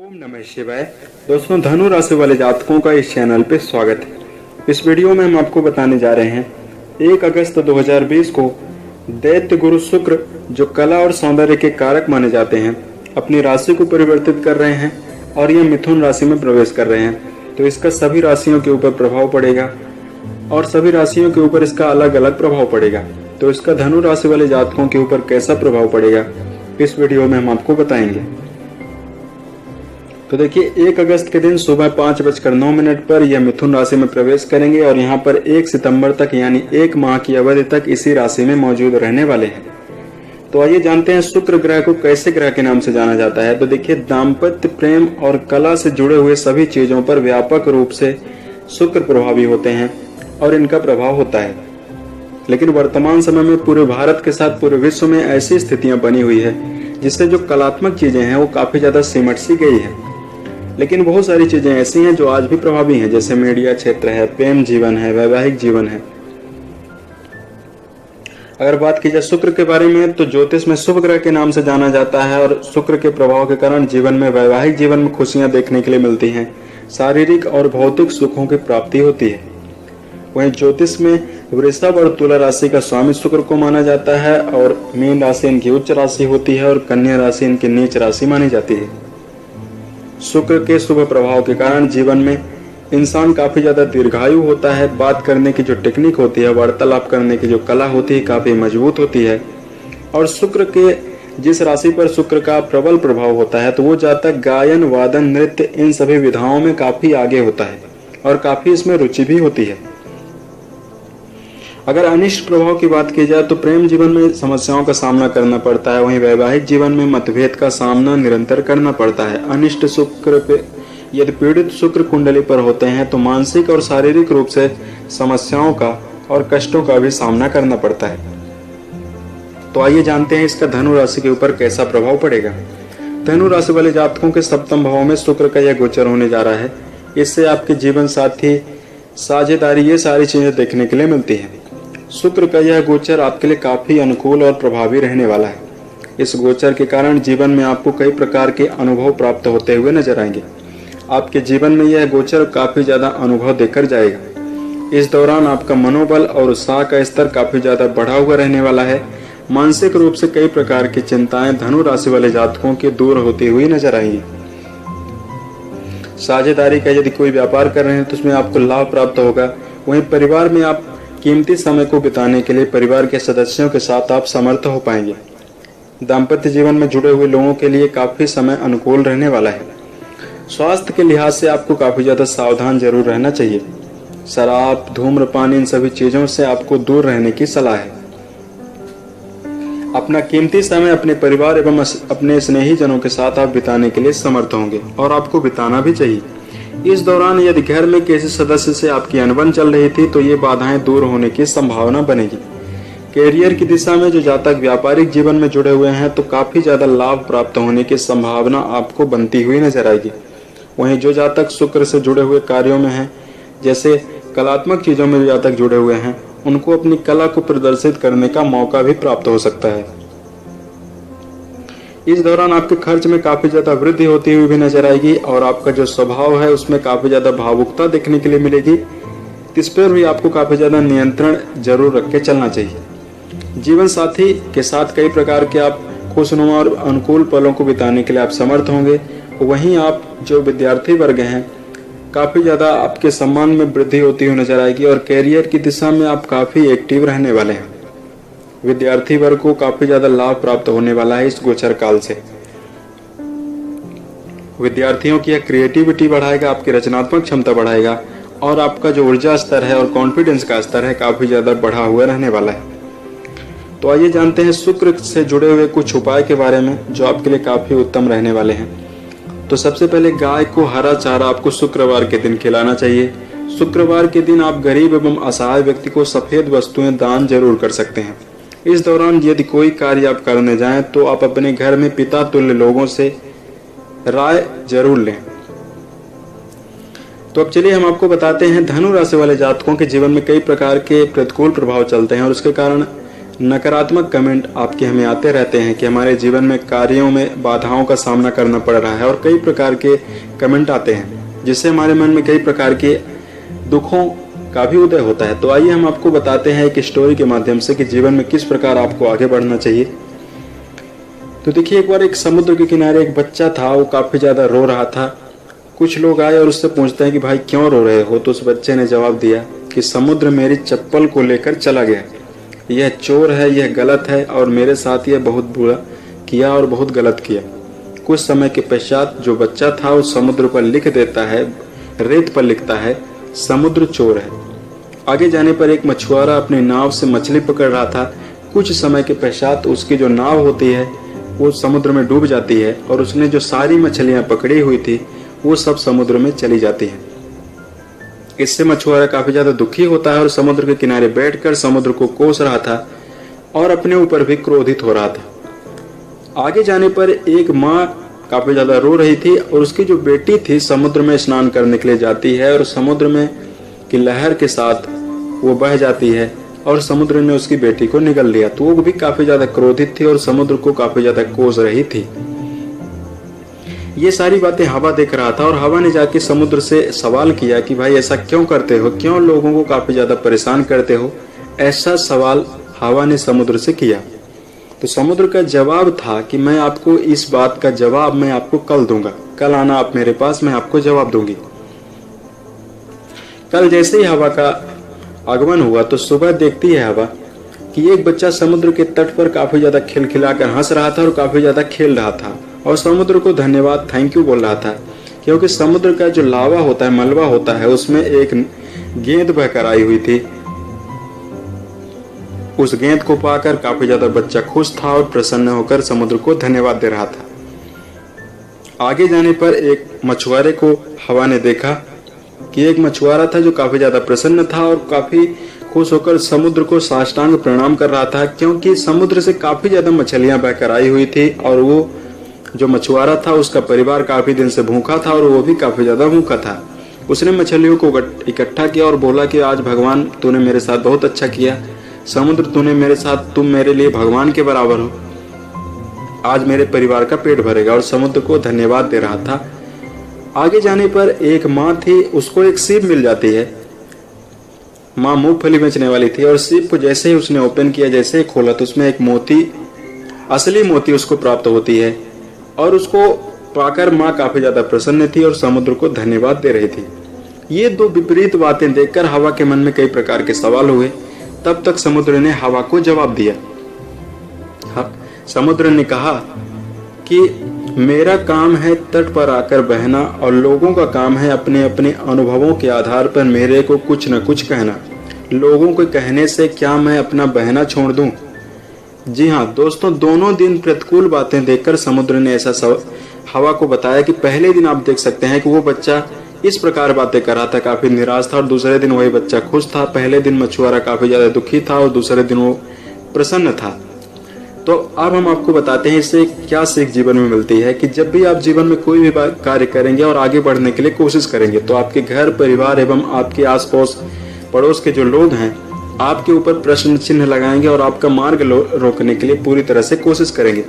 ओम नमः शिवाय। दोस्तों, धनु राशि वाले जातकों का इस चैनल पे स्वागत है। इस वीडियो में हम आपको बताने जा रहे हैं 1 अगस्त 2020 को दैत्य गुरु शुक्र, जो कला और सौंदर्य के कारक माने जाते हैं, अपनी राशि को परिवर्तित कर रहे हैं और ये मिथुन राशि में प्रवेश कर रहे हैं। तो इसका सभी राशियों के ऊपर प्रभाव पड़ेगा और सभी राशियों के ऊपर इसका अलग अलग प्रभाव पड़ेगा। तो इसका धनु राशि वाले जातकों के ऊपर कैसा प्रभाव पड़ेगा, इस वीडियो में हम आपको बताएंगे। तो देखिए, 1 अगस्त के दिन सुबह 5:09 पर यह मिथुन राशि में प्रवेश करेंगे और यहाँ पर 1 सितंबर तक यानी 1 माह की अवधि तक इसी राशि में मौजूद रहने वाले हैं। तो आइए जानते हैं शुक्र ग्रह को कैसे ग्रह के नाम से जाना जाता है। तो देखिए, दाम्पत्य, प्रेम और कला से जुड़े हुए सभी चीजों पर व्यापक रूप से शुक्र प्रभावी होते हैं और इनका प्रभाव होता है। लेकिन वर्तमान समय में पूरे भारत के साथ पूरे विश्व में ऐसी स्थितियां बनी हुई है जिससे जो कलात्मक चीजें हैं वो काफी ज्यादा सिमट सी गई है। लेकिन बहुत सारी चीजें ऐसी हैं जो आज भी प्रभावी हैं, जैसे मीडिया क्षेत्र है, प्रेम जीवन है, वैवाहिक जीवन है। अगर बात की जाए शुक्र के बारे में, तो ज्योतिष में शुभ ग्रह के नाम से जाना जाता है और शुक्र के प्रभाव के कारण जीवन में, वैवाहिक जीवन में खुशियां देखने के लिए मिलती हैं, शारीरिक और भौतिक सुखों की प्राप्ति होती है। वहीं ज्योतिष में वृषभ और तुला राशि का स्वामी शुक्र को माना जाता है और मीन राशि इनकी उच्च राशि होती है और कन्या राशि इनकी नीच राशि मानी जाती है। शुक्र के शुभ प्रभाव के कारण जीवन में इंसान काफी ज्यादा दीर्घायु होता है। बात करने की जो टेक्निक होती है, वार्तालाप करने की जो कला होती है, काफी मजबूत होती है। और शुक्र के जिस राशि पर शुक्र का प्रबल प्रभाव होता है, तो वो जातक गायन, वादन, नृत्य इन सभी विधाओं में काफी आगे होता है और काफी इसमें रुचि भी होती है। अगर अनिष्ट प्रभाव की बात की जाए तो प्रेम जीवन में समस्याओं का सामना करना पड़ता है। वहीं वैवाहिक जीवन में मतभेद का सामना निरंतर करना पड़ता है। अनिष्ट शुक्र पे यदि पीड़ित शुक्र कुंडली पर होते हैं तो मानसिक और शारीरिक रूप से समस्याओं का और कष्टों का भी सामना करना पड़ता है। तो आइए जानते हैं इसका धनु राशि के ऊपर कैसा प्रभाव पड़ेगा। धनु राशि वाले जातकों के सप्तम भाव में शुक्र का यह गोचर होने जा रहा है। इससे आपके जीवन साथी, साझेदारी, ये सारी चीजें देखने के लिए मिलती है। शुक्र का यह गोचर आपके लिए काफी अनुकूल और प्रभावी रहने वाला है। इस गोचर के कारण जीवन में आपको कई प्रकार के अनुभव प्राप्त होते हुए नजर आएंगे। आपके जीवन में यह गोचर काफी ज्यादा अनुभव देकर जाएगा। इस दौरान आपका मनोबल और उत्साह का स्तर काफी ज्यादा बढ़ा हुआ रहने वाला है। मानसिक रूप से कई प्रकार की चिंताएं धनु राशि वाले जातकों के दूर होती हुई नजर आएंगी। साझेदारी का यदि कोई व्यापार कर रहे हैं तो उसमें आपको लाभ प्राप्त होगा। वहीं परिवार में आप कीमती समय को बिताने के लिए परिवार के सदस्यों के साथ आप समर्थ हो पाएंगे। दाम्पत्य जीवन में जुड़े हुए लोगों के लिए काफी समय अनुकूल रहने वाला है। स्वास्थ्य के लिहाज से आपको काफी ज्यादा सावधान जरूर रहना चाहिए। शराब, धूम्रपान, इन सभी चीजों से आपको दूर रहने की सलाह है। अपना कीमती समय अपने परिवार एवं अपने स्नेही जनों के साथ आप बिताने के लिए समर्थ होंगे और आपको बिताना भी चाहिए। इस दौरान यदि घर में किसी सदस्य से आपकी अनबन चल रही थी तो ये बाधाएं दूर होने की संभावना बनेगी। कैरियर की दिशा में जो जातक व्यापारिक जीवन में जुड़े हुए हैं तो काफी ज्यादा लाभ प्राप्त होने की संभावना आपको बनती हुई नजर आएगी। वहीं जो जातक शुक्र से जुड़े हुए कार्यों में हैं, जैसे कलात्मक चीजों में जो जातक जुड़े हुए हैं, उनको अपनी कला को प्रदर्शित करने का मौका भी प्राप्त हो सकता है। इस दौरान आपके खर्च में काफी ज्यादा वृद्धि होती हुई भी नजर आएगी और आपका जो स्वभाव है उसमें काफी ज्यादा भावुकता देखने के लिए मिलेगी। इस पर भी आपको काफी ज्यादा नियंत्रण जरूर रख के चलना चाहिए। जीवन साथी के साथ कई प्रकार के आप खुशनुमा और अनुकूल पलों को बिताने के लिए आप समर्थ होंगे। वहीं आप जो विद्यार्थी वर्ग हैं, काफी ज्यादा आपके सम्मान में वृद्धि होती हुई नजर आएगी और कैरियर की दिशा में आप काफी एक्टिव रहने वाले हैं। विद्यार्थी वर्ग को काफी ज्यादा लाभ प्राप्त होने वाला है इस गोचर काल से। विद्यार्थियों की क्रिएटिविटी बढ़ाएगा, आपकी रचनात्मक क्षमता बढ़ाएगा और आपका जो ऊर्जा स्तर है और कॉन्फिडेंस का स्तर है काफी ज्यादा बढ़ा हुआ रहने वाला है। तो आइए जानते हैं शुक्र से जुड़े हुए कुछ उपाय के बारे में जो आपके लिए काफी उत्तम रहने वाले हैं। तो सबसे पहले गाय को हरा चारा आपको शुक्रवार के दिन खिलाना चाहिए। शुक्रवार के दिन आप गरीब एवं असहाय व्यक्ति को सफेद वस्तुएं दान जरूर कर सकते हैं। इस दौरान यदि कोई कार्य आप करने जाएं तो आप अपने घर में पिता तुल्य लोगों से राय जरूर लें। तो अब चलिए हम आपको बताते हैं धनु राशि वाले जातकों के जीवन में कई प्रकार के प्रतिकूल प्रभाव चलते हैं और उसके कारण नकारात्मक कमेंट आपके हमें आते रहते हैं कि हमारे जीवन में कार्यों में बाधाओं का सामना करना पड़ रहा है, और कई प्रकार के कमेंट आते हैं जिससे हमारे मन में कई प्रकार के दुखों का भी उदय होता है। तो आइए हम आपको बताते हैं एक स्टोरी के माध्यम से कि जीवन में किस प्रकार आपको आगे बढ़ना चाहिए। तो देखिए, एक बार एक समुद्र के किनारे एक बच्चा था, वो काफी ज्यादा रो रहा था। कुछ लोग आए और उससे पूछते हैं कि भाई क्यों रो रहे हो? तो उस बच्चे ने जवाब दिया कि समुद्र मेरी चप्पल को लेकर चला गया, यह चोर है, यह गलत है, और मेरे साथ यह बहुत बुरा किया और बहुत गलत किया। कुछ समय के पश्चात जो बच्चा था उस समुद्र पर लिख देता है, रेत पर लिखता है, समुद्र चोर है। आगे जाने पर एक मछुआरा अपनी नाव से मछली पकड़ रहा था। कुछ समय के पश्चात उसकी जो नाव होती है वो समुद्र में डूब जाती है, और उसने जो सारी मछलियां पकड़ी हुई थी वो सब समुद्र में चली जाती है। इससे मछुआरा काफी ज्यादा दुखी होता है और समुद्र के किनारे बैठकर समुद्र को कोस रहा था और अपने ऊपर भी क्रोधित हो रहा था। आगे जाने पर एक माँ काफी ज्यादा रो रही थी, और उसकी जो बेटी थी समुद्र में स्नान करने के लिए जाती है, और समुद्र में की लहर के साथ वो बह जाती है और समुद्र ने उसकी बेटी को निगल लिया। तो वो भी काफी ज्यादा क्रोधित थी और समुद्र को काफी ज्यादा कोस रही थी। ये सारी बातें हवा देख रहा था, और हवा ने जाके समुद्र से सवाल किया कि भाई ऐसा क्यों करते हो, क्यों लोगों को काफी ज्यादा परेशान करते हो? ऐसा सवाल हवा ने समुद्र से किया। तो समुद्र का जवाब था कि मैं आपको इस बात का जवाब मैं आपको कल दूंगा, कल आना आप मेरे पास, मैं आपको जवाब दूंगी। कल जैसे ही हवा का आगमन हुआ तो सुबह देखती है हवा कि एक बच्चा समुद्र के तट पर काफी ज्यादा खिलखिलाकर हंस रहा था और काफी ज्यादा खेल रहा था, और समुद्र को धन्यवाद, थैंक यू बोल रहा था, क्योंकि समुद्र का जो लावा होता है, मलबा होता है, उसमें एक गेंद बहकर आई हुई थी। उस गेंद को पाकर काफी ज्यादा बच्चा खुश था और प्रसन्न होकर समुद्र को धन्यवाद दे रहा था। आगे जाने पर एक मछुआरे को हवा ने देखा कि एक मछुआरा था जो काफी ज्यादा प्रसन्न था और काफी खुश होकर समुद्र को साष्टांग प्रणाम कर रहा था, क्योंकि समुद्र से काफी ज्यादा मछलियां बहकर आई हुई थी, और वो जो मछुआरा था उसका परिवार काफी दिन से भूखा था और वो भी काफी ज्यादा भूखा था। उसने मछलियों को इकट्ठा किया और बोला कि आज भगवान तूने मेरे साथ बहुत अच्छा किया, समुद्र तूने मेरे साथ, तुम मेरे लिए भगवान के बराबर हो, आज मेरे परिवार का पेट भरेगा, और समुद्र को धन्यवाद दे रहा था। आगे जाने पर एक माँ थी, उसको एक सीप मिल जाती है। माँ मूंगफली बेचने वाली थी, और सीप को जैसे ही उसने ओपन किया, जैसे ही खोला, तो उसमें एक मोती, असली मोती उसको प्राप्त होती है, और उसको पाकर माँ काफी ज्यादा प्रसन्न थी और समुद्र को धन्यवाद दे रही थी। ये दो विपरीत बातें देखकर हवा के मन में कई प्रकार के सवाल हुए। तब तक समुद्र ने हवा को जवाब दिया। समुद्र ने कहा कि मेरा काम है तट पर आकर बहना, और लोगों का काम है अपने अपने अनुभवों के आधार पर मेरे को कुछ न कुछ कहना। लोगों के कहने से क्या मैं अपना बहना छोड़ दूं? जी हाँ दोस्तों, दोनों दिन प्रतिकूल बातें देखकर समुद्र ने ऐसा हवा को बताया कि पहले दिन आप देख सकते हैं कि वो बच्चा इस प्रकार बातें कर रहा था, काफी निराश था, और दूसरे दिन वही बच्चा खुश था। पहले दिन मछुआरा काफी ज्यादा दुखी था और दूसरे दिन वो प्रसन्न था। तो अब हम आपको बताते हैं इससे क्या सीख जीवन में मिलती है कि जब भी आप जीवन में कोई भी कार्य करेंगे और आगे बढ़ने के लिए कोशिश करेंगे, तो आपके घर परिवार एवं आपके आसपास पड़ोस के जो लोग हैं आपके ऊपर प्रश्न चिन्ह लगाएंगे और आपका मार्ग रोकने के लिए पूरी तरह से कोशिश करेंगे।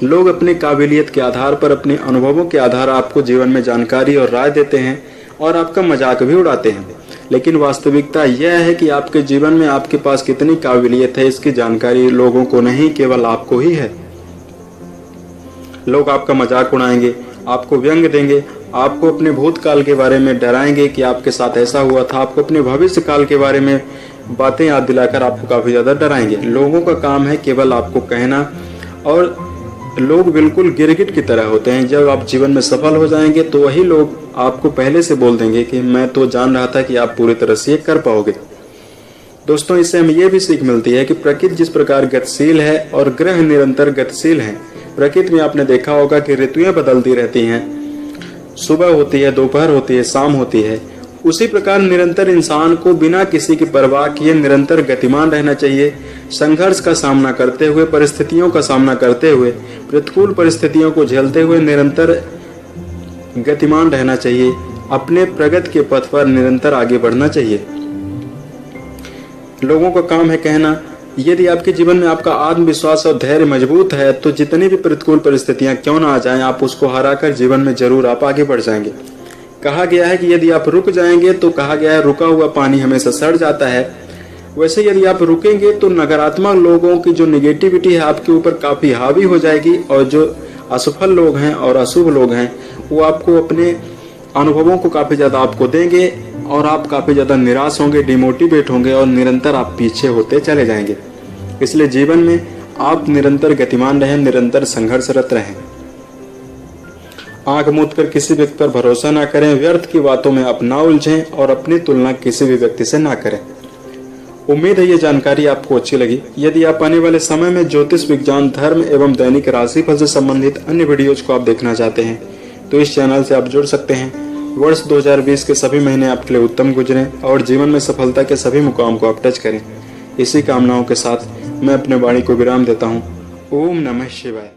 लोग अपने काबिलियत के आधार पर, अपने अनुभवों के आधार आपको जीवन में जानकारी और राय देते हैं और आपका मजाक भी उड़ाते हैं, लेकिन वास्तविकता यह है कि आपके जीवन में आपके पास कितनी काबिलियत है इसकी जानकारी लोगों को नहीं, केवल आपको ही है। लोग आपका मजाक उड़ाएंगे, आपको व्यंग देंगे, आपको अपने भूतकाल के बारे में डराएंगे कि आपके साथ ऐसा हुआ था, आपको अपने भविष्य काल के बारे में बातें याद दिलाकर आपको काफी ज्यादा डराएंगे। लोगों का काम है केवल आपको कहना, और लोग बिल्कुल गिरगिट की तरह होते हैं। जब आप जीवन में सफल हो जाएंगे तो वही लोग आपको पहले से बोल देंगे कि मैं तो जान रहा था कि आप पूरी तरह से ये कर पाओगे। दोस्तों, इससे हमें यह भी सीख मिलती है कि प्रकृति जिस प्रकार गतिशील है और ग्रह निरंतर गतिशील हैं। प्रकृति में आपने देखा होगा कि ऋतुएं बदलती रहती हैं, सुबह होती है, दोपहर होती है, शाम होती है। उसी प्रकार निरंतर इंसान को बिना किसी की परवाह किए निरंतर गतिमान रहना चाहिए। संघर्ष का सामना करते हुए, परिस्थितियों का सामना करते हुए, प्रतिकूल परिस्थितियों को झेलते हुए निरंतर गतिमान रहना चाहिए। अपने प्रगति के पथ पर निरंतर आगे बढ़ना चाहिए। लोगों का काम है कहना, यदि आपके जीवन में आपका आत्मविश्वास और धैर्य मजबूत है तो जितनी भी प्रतिकूल परिस्थितियां क्यों ना आ जाएं, आप उसको हराकर जीवन में जरूर आप आगे बढ़ जाएंगे। कहा गया है कि यदि आप रुक जाएंगे तो कहा गया है रुका हुआ पानी हमेशा सड़ जाता है। वैसे यदि आप रुकेंगे तो नकारात्मक लोगों की जो निगेटिविटी है आपके ऊपर काफी हावी हो जाएगी, और जो असफल लोग हैं और अशुभ लोग हैं वो आपको अपने अनुभवों को काफी ज्यादा आपको देंगे और आप काफी ज्यादा निराश होंगे, डिमोटिवेट होंगे और निरंतर आप पीछे होते चले जाएंगे। इसलिए जीवन में आप निरंतर गतिमान रहें, निरंतर संघर्षरत रहें। आंख मूंद कर किसी व्यक्ति पर भरोसा ना करें, व्यर्थ की बातों में आप ना उलझें और अपनी तुलना किसी भी व्यक्ति से ना करें। उम्मीद है ये जानकारी आपको अच्छी लगी। यदि आप आने वाले समय में ज्योतिष विज्ञान, धर्म एवं दैनिक राशिफल से संबंधित अन्य वीडियोज को आप देखना चाहते हैं तो इस चैनल से आप जुड़ सकते हैं। वर्ष 2020 के सभी महीने आपके लिए उत्तम गुजरें और जीवन में सफलता के सभी मुकाम को आप टच करें। इसी कामनाओं के साथ मैं अपने वाणी को विराम देता हूँ। ओम नमः शिवाय।